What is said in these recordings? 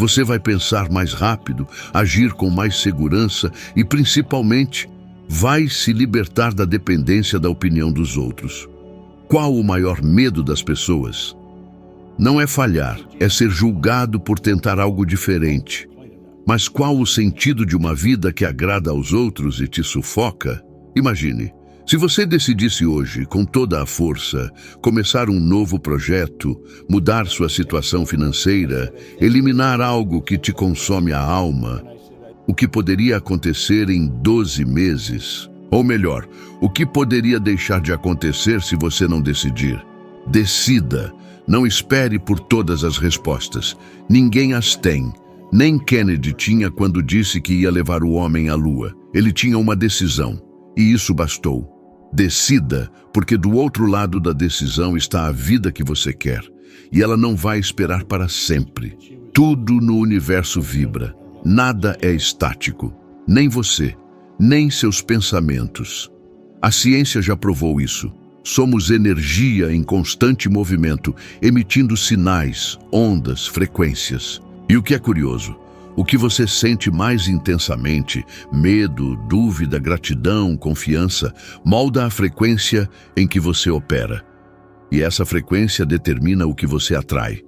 Você vai pensar mais rápido, agir com mais segurança e, principalmente, vai se libertar da dependência da opinião dos outros. Qual o maior medo das pessoas? Não é falhar, é ser julgado por tentar algo diferente. Mas qual o sentido de uma vida que agrada aos outros e te sufoca? Imagine, se você decidisse hoje, com toda a força, começar um novo projeto, mudar sua situação financeira, eliminar algo que te consome a alma, o que poderia acontecer em 12 meses? Ou melhor, o que poderia deixar de acontecer se você não decidir? Decida. Não espere por todas as respostas. Ninguém as tem. Nem Kennedy tinha quando disse que ia levar o homem à Lua. Ele tinha uma decisão. E isso bastou. Decida, porque do outro lado da decisão está a vida que você quer. E ela não vai esperar para sempre. Tudo no universo vibra. Nada é estático. Nem você, nem seus pensamentos. A ciência já provou isso. Somos energia em constante movimento, emitindo sinais, ondas, frequências. E o que é curioso, o que você sente mais intensamente, medo, dúvida, gratidão, confiança, molda a frequência em que você opera. E essa frequência determina o que você atrai.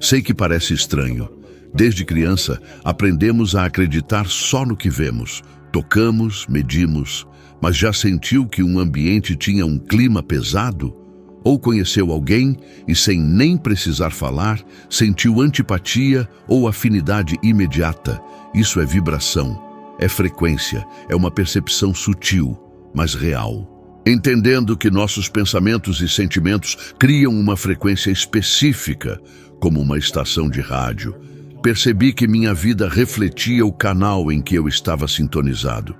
Sei que parece estranho. Desde criança, aprendemos a acreditar só no que vemos. Tocamos, medimos, mas já sentiu que um ambiente tinha um clima pesado? Ou conheceu alguém e, sem nem precisar falar, sentiu antipatia ou afinidade imediata? Isso é vibração, é frequência, é uma percepção sutil, mas real. Entendendo que nossos pensamentos e sentimentos criam uma frequência específica, como uma estação de rádio, percebi que minha vida refletia o canal em que eu estava sintonizado.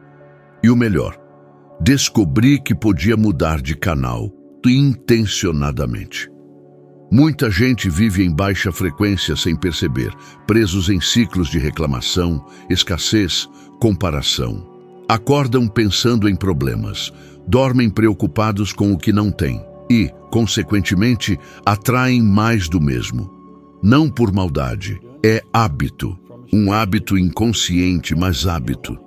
E o melhor, descobri que podia mudar de canal intencionadamente. Muita gente vive em baixa frequência sem perceber, presos em ciclos de reclamação, escassez, comparação. Acordam pensando em problemas, dormem preocupados com o que não têm e, consequentemente, atraem mais do mesmo. Não por maldade, é hábito. Um hábito inconsciente, mas hábito.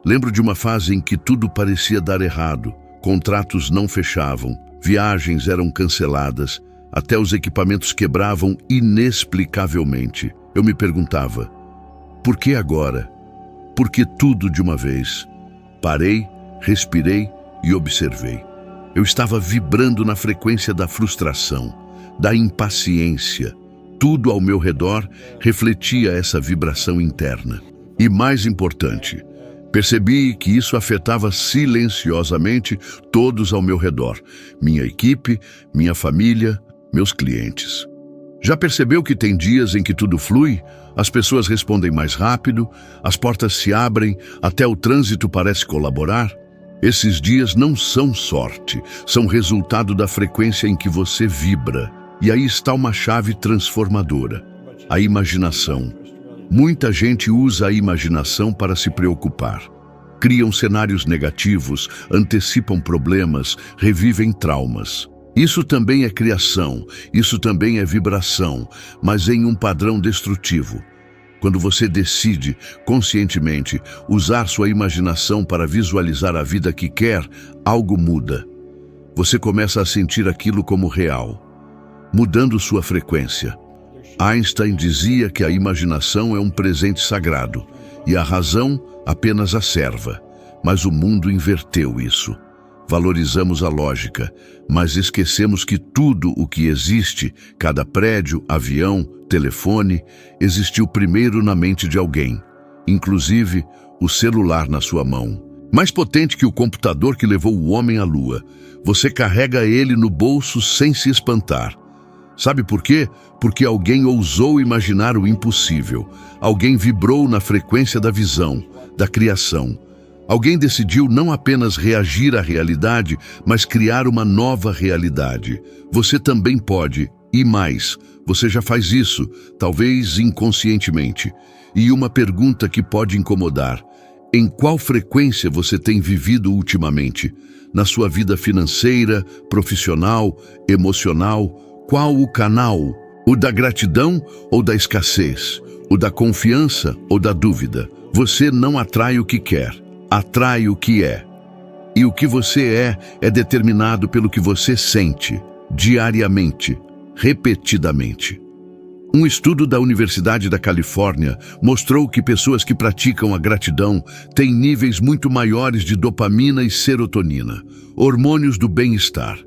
Lembro de uma fase em que tudo parecia dar errado, contratos não fechavam, viagens eram canceladas, até os equipamentos quebravam inexplicavelmente. Eu me perguntava, por que agora? Por que tudo de uma vez? Parei, respirei e observei. Eu estava vibrando na frequência da frustração, da impaciência. Tudo ao meu redor refletia essa vibração interna. E mais importante, percebi que isso afetava silenciosamente todos ao meu redor, minha equipe, minha família, meus clientes. Já percebeu que tem dias em que tudo flui? As pessoas respondem mais rápido, as portas se abrem, até o trânsito parece colaborar? Esses dias não são sorte, são resultado da frequência em que você vibra. E aí está uma chave transformadora, a imaginação. Muita gente usa a imaginação para se preocupar. Criam cenários negativos, antecipam problemas, revivem traumas. Isso também é criação, isso também é vibração, mas em um padrão destrutivo. Quando você decide, conscientemente, usar sua imaginação para visualizar a vida que quer, algo muda. Você começa a sentir aquilo como real, mudando sua frequência. Einstein dizia que a imaginação é um presente sagrado e a razão apenas a serva, mas o mundo inverteu isso. Valorizamos a lógica, mas esquecemos que tudo o que existe, cada prédio, avião, telefone, existiu primeiro na mente de alguém, inclusive o celular na sua mão. Mais potente que o computador que levou o homem à Lua, você carrega ele no bolso sem se espantar. Sabe por quê? Porque alguém ousou imaginar o impossível. Alguém vibrou na frequência da visão, da criação. Alguém decidiu não apenas reagir à realidade, mas criar uma nova realidade. Você também pode, e mais, você já faz isso, talvez inconscientemente. E uma pergunta que pode incomodar: em qual frequência você tem vivido ultimamente? Na sua vida financeira, profissional, emocional? Qual o canal? O da gratidão ou da escassez? O da confiança ou da dúvida? Você não atrai o que quer, atrai o que é. E o que você é determinado pelo que você sente, diariamente, repetidamente. Um estudo da Universidade da Califórnia mostrou que pessoas que praticam a gratidão têm níveis muito maiores de dopamina e serotonina, hormônios do bem-estar.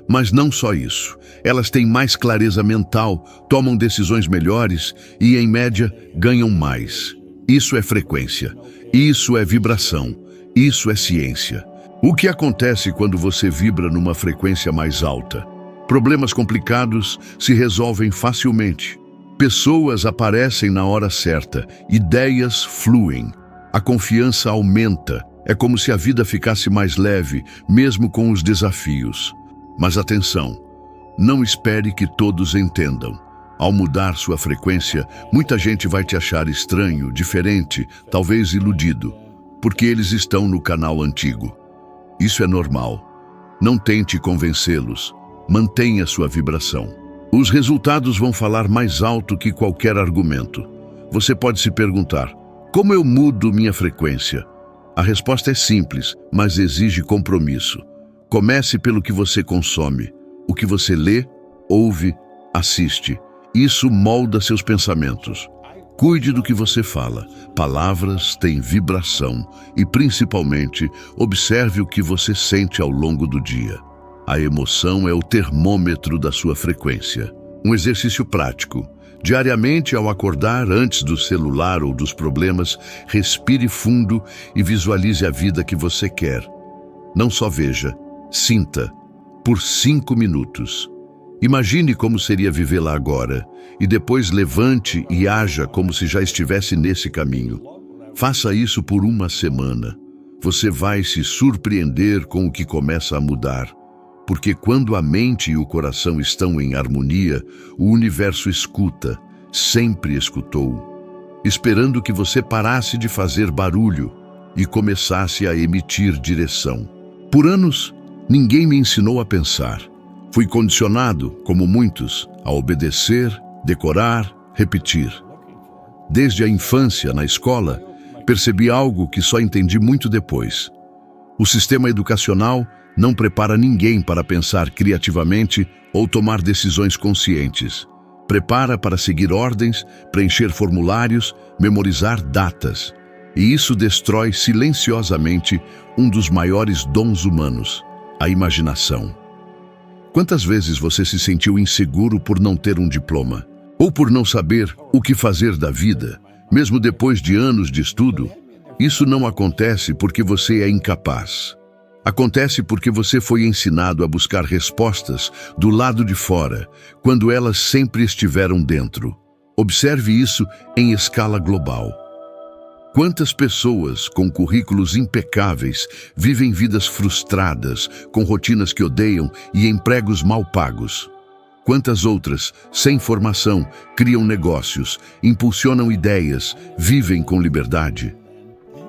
Mas não só isso, elas têm mais clareza mental, tomam decisões melhores e, em média, ganham mais. Isso é frequência, isso é vibração, isso é ciência. O que acontece quando você vibra numa frequência mais alta? Problemas complicados se resolvem facilmente. Pessoas aparecem na hora certa, ideias fluem, a confiança aumenta. É como se a vida ficasse mais leve, mesmo com os desafios. Mas atenção, não espere que todos entendam. Ao mudar sua frequência, muita gente vai te achar estranho, diferente, talvez iludido, porque eles estão no canal antigo. Isso é normal. Não tente convencê-los. Mantenha sua vibração. Os resultados vão falar mais alto que qualquer argumento. Você pode se perguntar, como eu mudo minha frequência? A resposta é simples, mas exige compromisso. Comece pelo que você consome, o que você lê, ouve, assiste. Isso molda seus pensamentos. Cuide do que você fala. Palavras têm vibração e, principalmente, observe o que você sente ao longo do dia. A emoção é o termômetro da sua frequência. Um exercício prático. Diariamente, ao acordar, antes do celular ou dos problemas, respire fundo e visualize a vida que você quer. Não só veja, sinta, por 5 minutos. Imagine como seria vivê-la agora e depois levante e haja como se já estivesse nesse caminho. Faça isso por 1 semana. Você vai se surpreender com o que começa a mudar. Porque quando a mente e o coração estão em harmonia, o universo escuta, sempre escutou, esperando que você parasse de fazer barulho e começasse a emitir direção. Por anos, ninguém me ensinou a pensar. Fui condicionado, como muitos, a obedecer, decorar, repetir. Desde a infância, na escola, percebi algo que só entendi muito depois. O sistema educacional não prepara ninguém para pensar criativamente ou tomar decisões conscientes. Prepara para seguir ordens, preencher formulários, memorizar datas. E isso destrói silenciosamente um dos maiores dons humanos, a imaginação. Quantas vezes você se sentiu inseguro por não ter um diploma? Ou por não saber o que fazer da vida, mesmo depois de anos de estudo? Isso não acontece porque você é incapaz. Acontece porque você foi ensinado a buscar respostas do lado de fora, quando elas sempre estiveram dentro. Observe isso em escala global. Quantas pessoas com currículos impecáveis vivem vidas frustradas, com rotinas que odeiam e empregos mal pagos? Quantas outras, sem formação, criam negócios, impulsionam ideias, vivem com liberdade?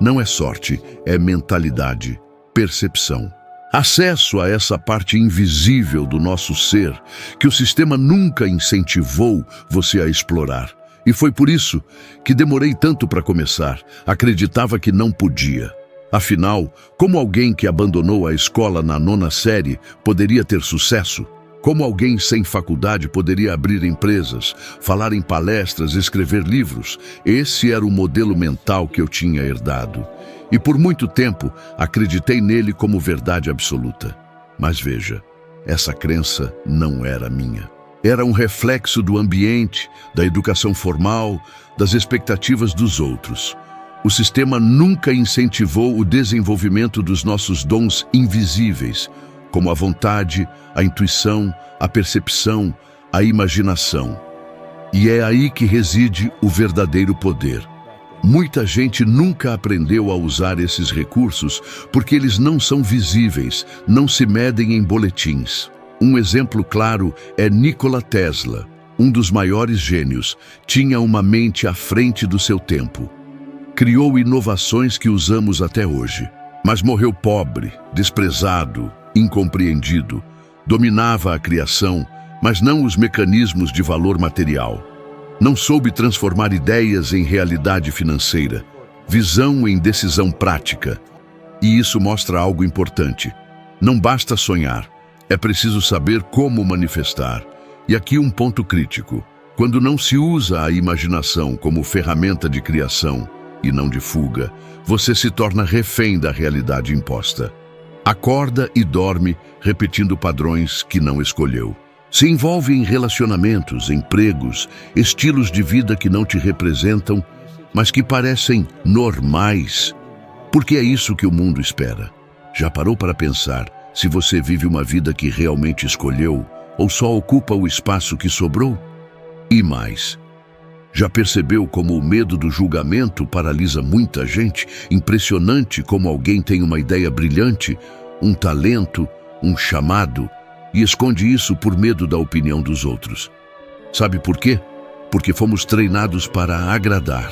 Não é sorte, é mentalidade, percepção. Acesso a essa parte invisível do nosso ser que o sistema nunca incentivou você a explorar. E foi por isso que demorei tanto para começar. Acreditava que não podia. Afinal, como alguém que abandonou a escola na 9ª série poderia ter sucesso? Como alguém sem faculdade poderia abrir empresas, falar em palestras, escrever livros? Esse era o modelo mental que eu tinha herdado. E por muito tempo acreditei nele como verdade absoluta. Mas veja, essa crença não era minha. Era um reflexo do ambiente, da educação formal, das expectativas dos outros. O sistema nunca incentivou o desenvolvimento dos nossos dons invisíveis, como a vontade, a intuição, a percepção, a imaginação. E é aí que reside o verdadeiro poder. Muita gente nunca aprendeu a usar esses recursos porque eles não são visíveis, não se medem em boletins. Um exemplo claro é Nikola Tesla, um dos maiores gênios. Tinha uma mente à frente do seu tempo. Criou inovações que usamos até hoje. Mas morreu pobre, desprezado, incompreendido. Dominava a criação, mas não os mecanismos de valor material. Não soube transformar ideias em realidade financeira, visão em decisão prática. E isso mostra algo importante. Não basta sonhar, é preciso saber como manifestar. E aqui um ponto crítico. Quando não se usa a imaginação como ferramenta de criação e não de fuga, você se torna refém da realidade imposta. Acorda e dorme repetindo padrões que não escolheu. Se envolve em relacionamentos, empregos, estilos de vida que não te representam, mas que parecem normais, porque é isso que o mundo espera. Já parou para pensar se você vive uma vida que realmente escolheu ou só ocupa o espaço que sobrou? E mais, já percebeu como o medo do julgamento paralisa muita gente? Impressionante como alguém tem uma ideia brilhante, um talento, um chamado, e esconde isso por medo da opinião dos outros. Sabe por quê? Porque fomos treinados para agradar,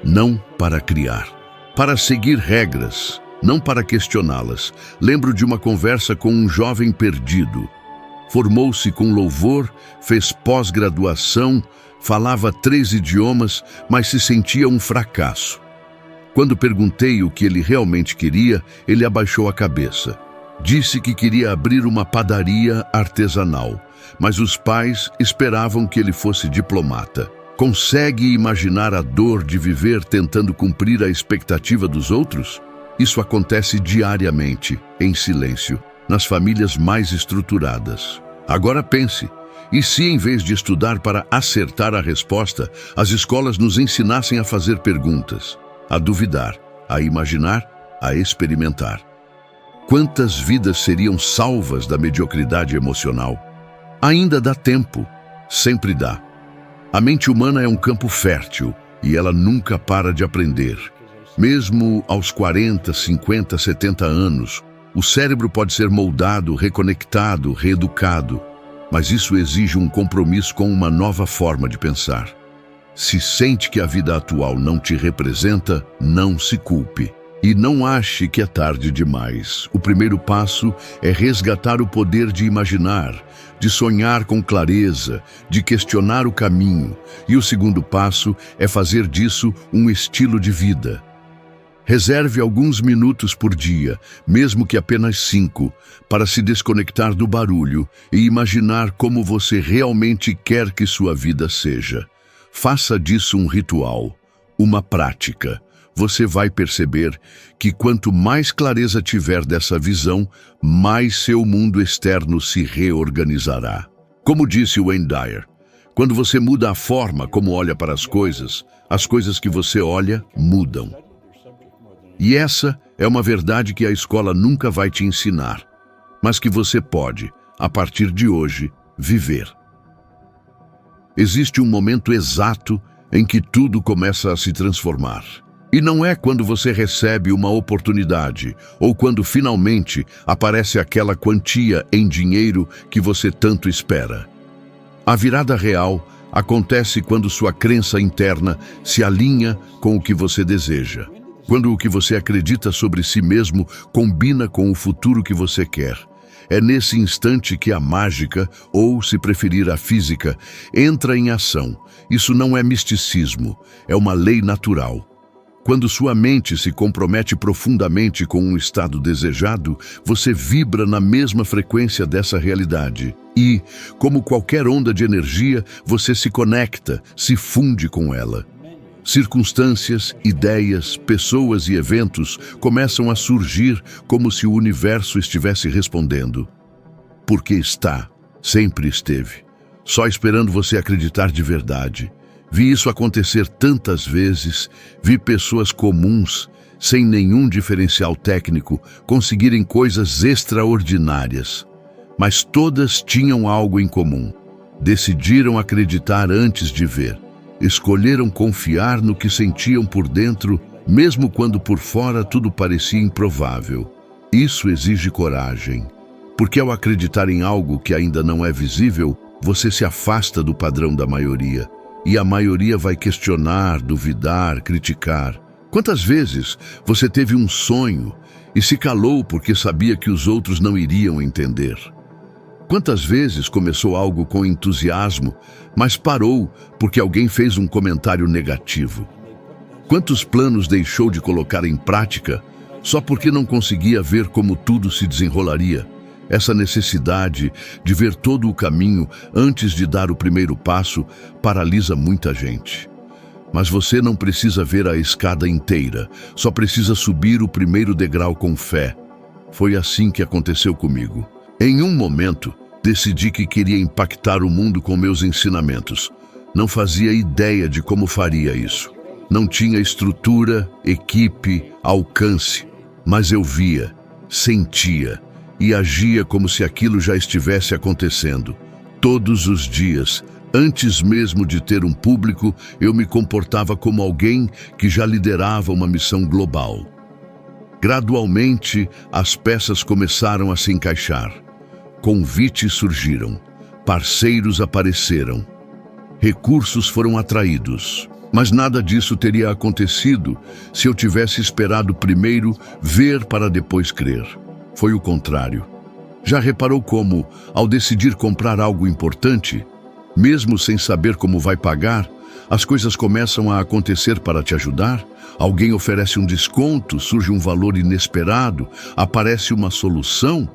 não para criar, para seguir regras, não para questioná-las. Lembro de uma conversa com um jovem perdido. Formou-se com louvor, fez pós-graduação, falava 3 idiomas, mas se sentia um fracasso. Quando perguntei o que ele realmente queria, ele abaixou a cabeça. Disse que queria abrir uma padaria artesanal, mas os pais esperavam que ele fosse diplomata. Consegue imaginar a dor de viver tentando cumprir a expectativa dos outros? Isso acontece diariamente, em silêncio, nas famílias mais estruturadas. Agora pense, e se em vez de estudar para acertar a resposta, as escolas nos ensinassem a fazer perguntas, a duvidar, a imaginar, a experimentar? Quantas vidas seriam salvas da mediocridade emocional? Ainda dá tempo, sempre dá. A mente humana é um campo fértil e ela nunca para de aprender. Mesmo aos 40, 50, 70 anos, o cérebro pode ser moldado, reconectado, reeducado, mas isso exige um compromisso com uma nova forma de pensar. Se sente que a vida atual não te representa, não se culpe. E não ache que é tarde demais. O primeiro passo é resgatar o poder de imaginar, de sonhar com clareza, de questionar o caminho. E o segundo passo é fazer disso um estilo de vida. Reserve alguns minutos por dia, mesmo que apenas 5, para se desconectar do barulho e imaginar como você realmente quer que sua vida seja. Faça disso um ritual, uma prática. Você vai perceber que quanto mais clareza tiver dessa visão, mais seu mundo externo se reorganizará. Como disse Wayne Dyer, quando você muda a forma como olha para as coisas que você olha mudam. E essa é uma verdade que a escola nunca vai te ensinar, mas que você pode, a partir de hoje, viver. Existe um momento exato em que tudo começa a se transformar. E não é quando você recebe uma oportunidade ou quando finalmente aparece aquela quantia em dinheiro que você tanto espera. A virada real acontece quando sua crença interna se alinha com o que você deseja. Quando o que você acredita sobre si mesmo combina com o futuro que você quer. É nesse instante que a mágica, ou se preferir a física, entra em ação. Isso não é misticismo, é uma lei natural. Quando sua mente se compromete profundamente com um estado desejado, você vibra na mesma frequência dessa realidade. E, como qualquer onda de energia, você se conecta, se funde com ela. Circunstâncias, ideias, pessoas e eventos começam a surgir como se o universo estivesse respondendo. Porque está, sempre esteve, só esperando você acreditar de verdade. Vi isso acontecer tantas vezes, vi pessoas comuns, sem nenhum diferencial técnico, conseguirem coisas extraordinárias. Mas todas tinham algo em comum. Decidiram acreditar antes de ver. Escolheram confiar no que sentiam por dentro, mesmo quando por fora tudo parecia improvável. Isso exige coragem, porque ao acreditar em algo que ainda não é visível, você se afasta do padrão da maioria. E a maioria vai questionar, duvidar, criticar. Quantas vezes você teve um sonho e se calou porque sabia que os outros não iriam entender? Quantas vezes começou algo com entusiasmo, mas parou porque alguém fez um comentário negativo? Quantos planos deixou de colocar em prática só porque não conseguia ver como tudo se desenrolaria? Essa necessidade de ver todo o caminho antes de dar o primeiro passo paralisa muita gente. Mas você não precisa ver a escada inteira, só precisa subir o primeiro degrau com fé. Foi assim que aconteceu comigo. Em um momento, decidi que queria impactar o mundo com meus ensinamentos. Não fazia ideia de como faria isso. Não tinha estrutura, equipe, alcance, mas eu via, sentia e agia como se aquilo já estivesse acontecendo. Todos os dias, antes mesmo de ter um público, eu me comportava como alguém que já liderava uma missão global. Gradualmente, as peças começaram a se encaixar. Convites surgiram, parceiros apareceram, recursos foram atraídos. Mas nada disso teria acontecido se eu tivesse esperado primeiro ver para depois crer. Foi o contrário. Já reparou como, ao decidir comprar algo importante, mesmo sem saber como vai pagar, as coisas começam a acontecer para te ajudar? Alguém oferece um desconto, surge um valor inesperado, aparece uma solução?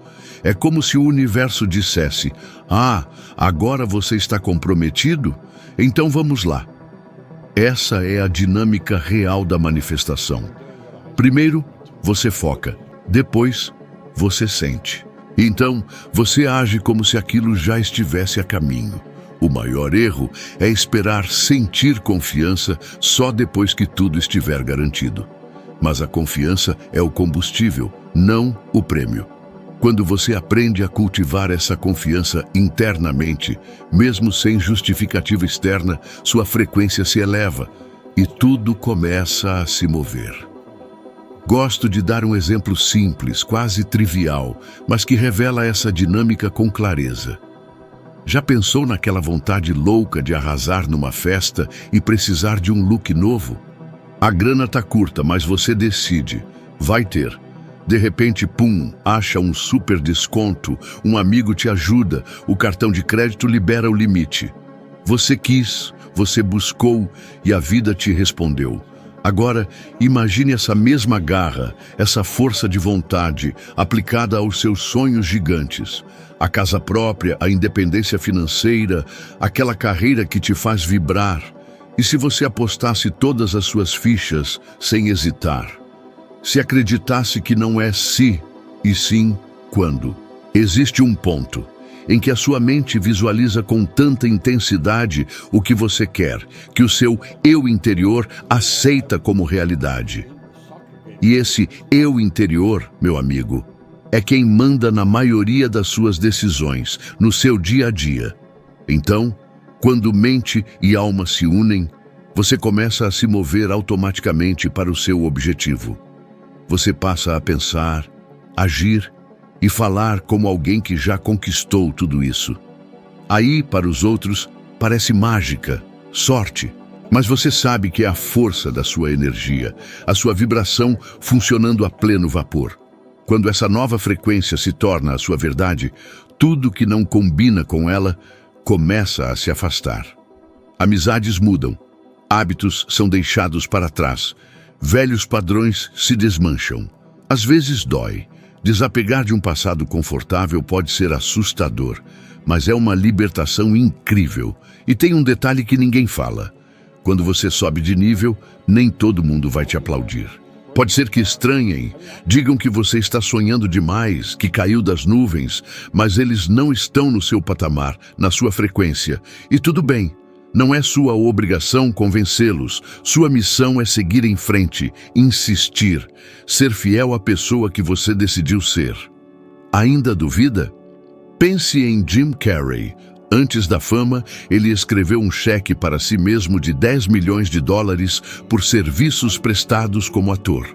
É como se o universo dissesse: "Ah, agora você está comprometido? Então vamos lá." Essa é a dinâmica real da manifestação. Primeiro, você foca. Depois, você sente. Então, você age como se aquilo já estivesse a caminho. O maior erro é esperar sentir confiança só depois que tudo estiver garantido. Mas a confiança é o combustível, não o prêmio. Quando você aprende a cultivar essa confiança internamente, mesmo sem justificativa externa, sua frequência se eleva e tudo começa a se mover. Gosto de dar um exemplo simples, quase trivial, mas que revela essa dinâmica com clareza. Já pensou naquela vontade louca de arrasar numa festa e precisar de um look novo? A grana tá curta, mas você decide. Vai ter. De repente, pum, acha um super desconto, um amigo te ajuda, o cartão de crédito libera o limite. Você quis, você buscou e a vida te respondeu. Agora, imagine essa mesma garra, essa força de vontade aplicada aos seus sonhos gigantes. A casa própria, a independência financeira, aquela carreira que te faz vibrar. E se você apostasse todas as suas fichas sem hesitar? Se acreditasse que não é se, e sim quando. Existe um ponto em que a sua mente visualiza com tanta intensidade o que você quer, que o seu eu interior aceita como realidade. E esse eu interior, meu amigo, é quem manda na maioria das suas decisões, no seu dia a dia. Então, quando mente e alma se unem, você começa a se mover automaticamente para o seu objetivo. Você passa a pensar, agir e falar como alguém que já conquistou tudo isso. Aí, para os outros, parece mágica, sorte. Mas você sabe que é a força da sua energia, a sua vibração funcionando a pleno vapor. Quando essa nova frequência se torna a sua verdade, tudo que não combina com ela começa a se afastar. Amizades mudam, hábitos são deixados para trás. Velhos padrões se desmancham. Às vezes dói. Desapegar de um passado confortável pode ser assustador, mas é uma libertação incrível. E tem um detalhe que ninguém fala. Quando você sobe de nível, nem todo mundo vai te aplaudir. Pode ser que estranhem, digam que você está sonhando demais, que caiu das nuvens, mas eles não estão no seu patamar, na sua frequência. E tudo bem. Não é sua obrigação convencê-los. Sua missão é seguir em frente, insistir, ser fiel à pessoa que você decidiu ser. Ainda duvida? Pense em Jim Carrey. Antes da fama, ele escreveu um cheque para si mesmo de $10 milhões por serviços prestados como ator.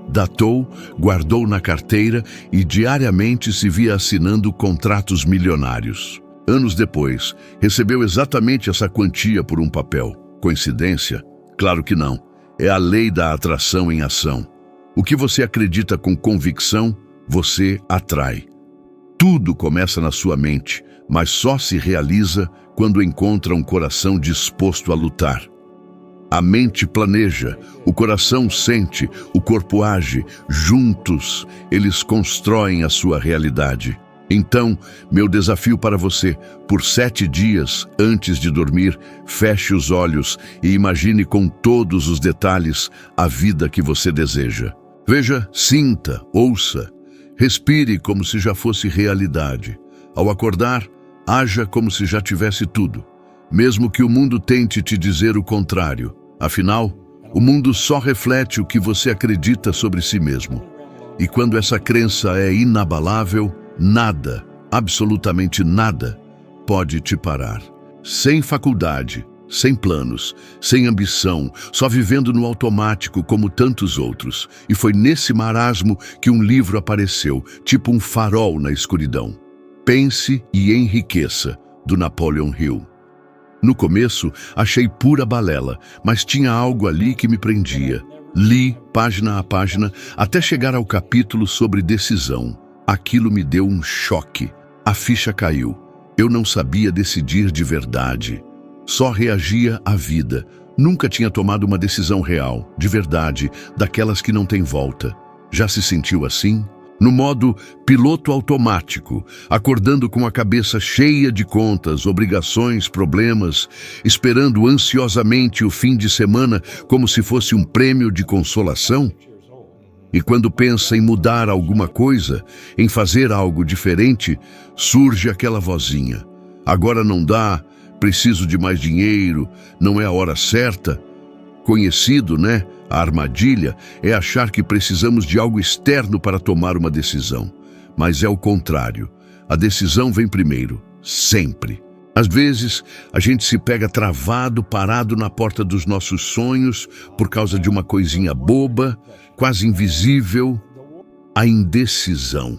Datou, guardou na carteira e diariamente se via assinando contratos milionários. Anos depois, recebeu exatamente essa quantia por um papel. Coincidência? Claro que não. É a lei da atração em ação. O que você acredita com convicção, você atrai. Tudo começa na sua mente, mas só se realiza quando encontra um coração disposto a lutar. A mente planeja, o coração sente, o corpo age. Juntos, eles constroem a sua realidade. Então, meu desafio para você, por 7 dias antes de dormir, feche os olhos e imagine com todos os detalhes a vida que você deseja. Veja, sinta, ouça, respire como se já fosse realidade. Ao acordar, haja como se já tivesse tudo, mesmo que o mundo tente te dizer o contrário. Afinal, o mundo só reflete o que você acredita sobre si mesmo. E quando essa crença é inabalável, nada, absolutamente nada, pode te parar. Sem faculdade, sem planos, sem ambição, só vivendo no automático como tantos outros. E foi nesse marasmo que um livro apareceu, tipo um farol na escuridão. Pense e Enriqueça, do Napoleon Hill. No começo, achei pura balela, mas tinha algo ali que me prendia. Li, página a página, até chegar ao capítulo sobre decisão. Aquilo me deu um choque. A ficha caiu. Eu não sabia decidir de verdade. Só reagia à vida. Nunca tinha tomado uma decisão real, de verdade, daquelas que não tem volta. Já se sentiu assim? No modo piloto automático, acordando com a cabeça cheia de contas, obrigações, problemas, esperando ansiosamente o fim de semana como se fosse um prêmio de consolação? E quando pensa em mudar alguma coisa, em fazer algo diferente, surge aquela vozinha. Agora não dá, preciso de mais dinheiro, não é a hora certa. Conhecido, né? A armadilha é achar que precisamos de algo externo para tomar uma decisão. Mas é o contrário. A decisão vem primeiro, sempre. Às vezes, a gente se pega travado, parado na porta dos nossos sonhos por causa de uma coisinha boba, quase invisível, a indecisão.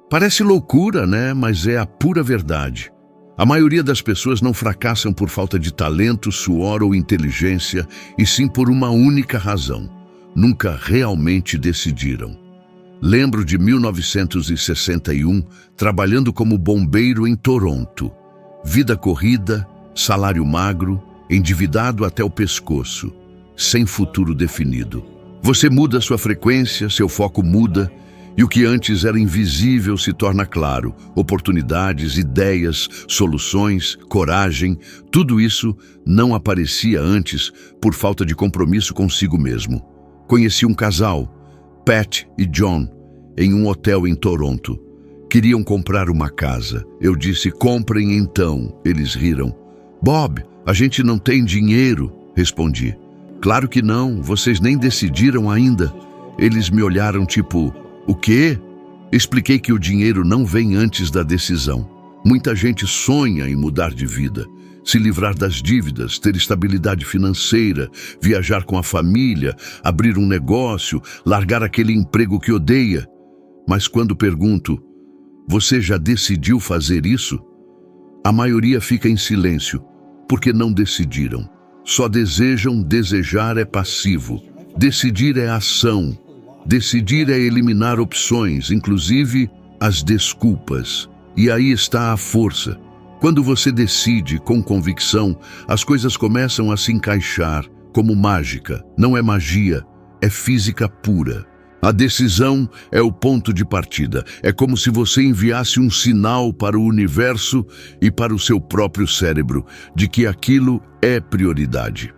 Parece loucura, né? Mas é a pura verdade. A maioria das pessoas não fracassam por falta de talento, suor ou inteligência, e sim por uma única razão: nunca realmente decidiram. Lembro de 1961, trabalhando como bombeiro em Toronto. Vida corrida, salário magro, endividado até o pescoço, sem futuro definido. Você muda sua frequência, seu foco muda, e o que antes era invisível se torna claro. Oportunidades, ideias, soluções, coragem, tudo isso não aparecia antes por falta de compromisso consigo mesmo. Conheci um casal, Pat e John, em um hotel em Toronto. Queriam comprar uma casa. Eu disse, comprem então. Eles riram. Bob, a gente não tem dinheiro, respondi. Claro que não, vocês nem decidiram ainda. Eles me olharam tipo, o quê? Expliquei que o dinheiro não vem antes da decisão. Muita gente sonha em mudar de vida, se livrar das dívidas, ter estabilidade financeira, viajar com a família, abrir um negócio, largar aquele emprego que odeia. Mas quando pergunto, você já decidiu fazer isso? A maioria fica em silêncio, porque não decidiram. Só desejam, desejar é passivo. Decidir é ação. Decidir é eliminar opções, inclusive as desculpas. E aí está a força. Quando você decide com convicção, as coisas começam a se encaixar como mágica. Não é magia, é física pura. A decisão é o ponto de partida. É como se você enviasse um sinal para o universo e para o seu próprio cérebro de que aquilo é prioridade.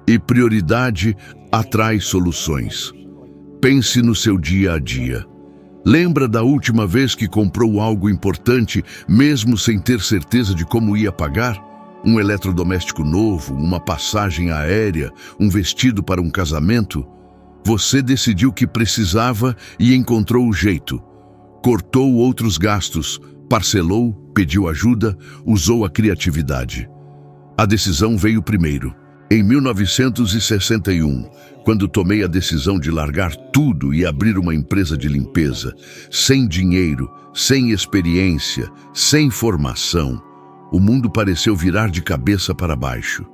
E prioridade atrai soluções. Pense no seu dia a dia. Lembra da última vez que comprou algo importante, mesmo sem ter certeza de como ia pagar? Um eletrodoméstico novo, uma passagem aérea, um vestido para um casamento? Você decidiu que precisava e encontrou o jeito. Cortou outros gastos, parcelou, pediu ajuda, usou a criatividade. A decisão veio primeiro. Em 1961, quando tomei a decisão de largar tudo e abrir uma empresa de limpeza, sem dinheiro, sem experiência, sem formação, o mundo pareceu virar de cabeça para baixo.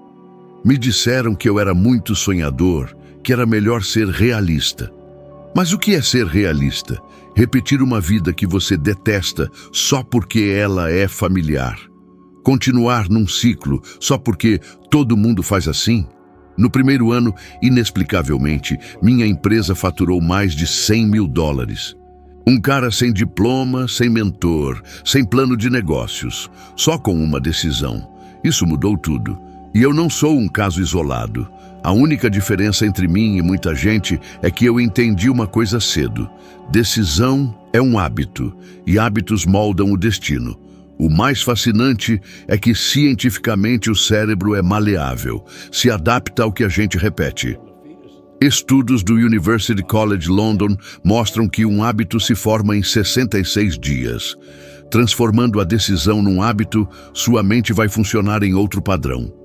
Me disseram que eu era muito sonhador, que era melhor ser realista. Mas o que é ser realista? Repetir uma vida que você detesta só porque ela é familiar. Continuar num ciclo só porque todo mundo faz assim? No primeiro ano, inexplicavelmente, minha empresa faturou mais de 100 mil dólares. Um cara sem diploma, sem mentor, sem plano de negócios, só com uma decisão. Isso mudou tudo. E eu não sou um caso isolado. A única diferença entre mim e muita gente é que eu entendi uma coisa cedo. Decisão é um hábito, e hábitos moldam o destino. O mais fascinante é que cientificamente o cérebro é maleável, se adapta ao que a gente repete. Estudos do University College London mostram que um hábito se forma em 66 dias. Transformando a decisão num hábito, sua mente vai funcionar em outro padrão.